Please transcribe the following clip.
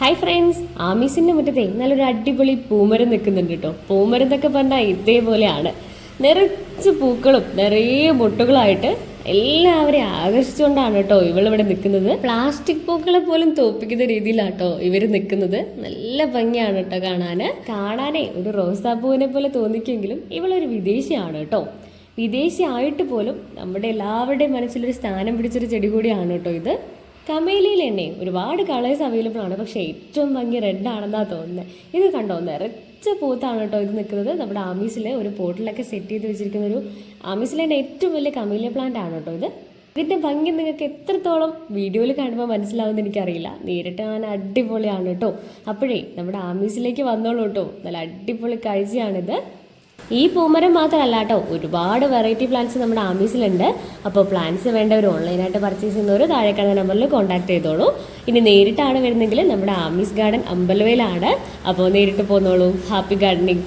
Hi friends, ആമീസിൻ്റെ മുറ്റത്തെ നല്ലൊരു അടിപൊളി പൂമരം നിൽക്കുന്നുണ്ട് കേട്ടോ. പൂമരം എന്നൊക്കെ പറഞ്ഞാൽ ഇതേപോലെയാണ്. നിറച്ച് പൂക്കളും നിറയെ മുട്ടുകളായിട്ട് എല്ലാവരെയും ആകർഷിച്ചുകൊണ്ടാണ് കേട്ടോ ഇവളിവിടെ നിൽക്കുന്നത്. പ്ലാസ്റ്റിക് പൂക്കളെ പോലും തോപ്പിക്കുന്ന രീതിയിലാട്ടോ ഇവർ നിൽക്കുന്നത്. നല്ല ഭംഗിയാണ് കേട്ടോ കാണാനേ ഒരു റോസാപ്പൂവിനെ പോലെ തോന്നിക്കെങ്കിലും ഇവളൊരു വിദേശിയാണ് കേട്ടോ. വിദേശിയായിട്ട് പോലും നമ്മുടെ എല്ലാവരുടെയും മനസ്സിലൊരു സ്ഥാനം പിടിച്ചൊരു ചെടി കൂടിയാണ് കേട്ടോ ഇത്. കമേലിയിൽ തന്നെ ഒരുപാട് കളേഴ്സ് അവൈലബിൾ ആണ്, പക്ഷേ ഏറ്റവും ഭംഗി റെഡ് ആണെന്നാണ് തോന്നുന്നത്. ഇത് കണ്ടോ, നിറച്ച പൂത്താണ് കേട്ടോ ഇത് നിൽക്കുന്നത്. നമ്മുടെ ആമീസിൽ ഒരു പോട്ടിലൊക്കെ സെറ്റ് ചെയ്ത് വെച്ചിരിക്കുന്ന ഒരു ആമീസിലെ തന്നെ ഏറ്റവും വലിയ കമേലിയ പ്ലാന്റ് ആണ് കേട്ടോ ഇത്. ഇതിൻ്റെ ഭംഗി നിങ്ങൾക്ക് എത്രത്തോളം വീഡിയോയിൽ കാണുമ്പോൾ മനസ്സിലാവുമെന്ന് എനിക്കറിയില്ല. നേരിട്ട് കാണാൻ അടിപൊളിയാണ് കേട്ടോ. അപ്പോഴേ നമ്മുടെ ആമീസിലേക്ക് വന്നോളൂ കേട്ടോ. നല്ല അടിപൊളി കാഴ്ചയാണിത്. ഈ പൂമരം മാത്രമല്ല കേട്ടോ, ഒരുപാട് വെറൈറ്റി പ്ലാന്റ്സ് നമ്മുടെ ആമീസിലുണ്ട്. അപ്പോൾ പ്ലാന്റ്സ് വേണ്ടവർ ഓൺലൈനായിട്ട് പർച്ചേസ് ചെയ്യുന്നവർ താഴെ കാണുന്ന നമ്പറിൽ കോൺടാക്ട് ചെയ്തോളൂ. ഇനി നേരിട്ടാണ് വരുന്നെങ്കിൽ നമ്മുടെ ആമീസ് ഗാർഡൻ അമ്പലവയലാണ്. അപ്പോൾ നേരിട്ട് പോന്നോളൂ. Happy gardening.